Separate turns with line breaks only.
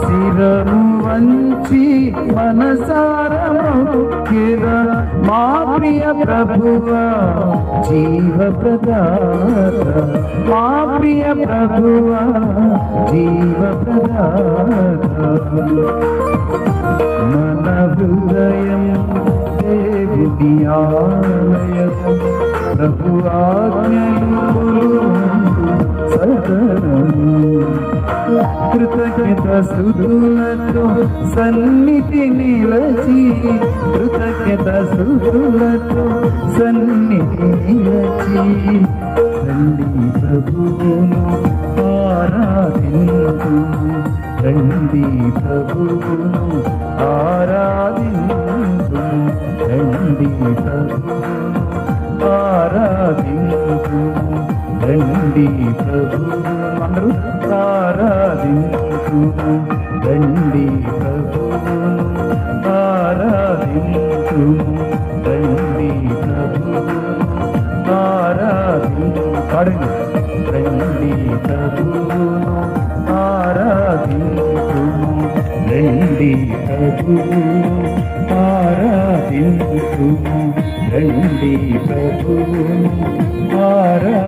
శిరము వంచి మనసారముకిర మా ప్రియ ప్రభువా జీవ ప్రదాత, మా ప్రియ ప్రభువా జీవ ప్రదాత. మన హృదయం దేవుని ఆలయము, ప్రభు ఆజ్ఞలు సదనము. కృతజ్ఞత స్తుతులతో సన్నిధి నిలచి, కృతజ్ఞత స్తుతులతో సన్నిధి నిలచి, రండి ప్రభువును ఆరాధించు, రండి ప్రభువును ఆరాధించు, రండి ప్రభువును ఆరాధించు, రండి ప్రభువును అందరూ ఆరాధించు, రండి ప్రభువును ఆరాధించు, రండి ప్రభువును ఆరాధించు. పాడండి. రండి ప్రభువును ఆరాధించు, రండి ప్రభువును ఆరాధించు, రండి ప్రభువును ఆరా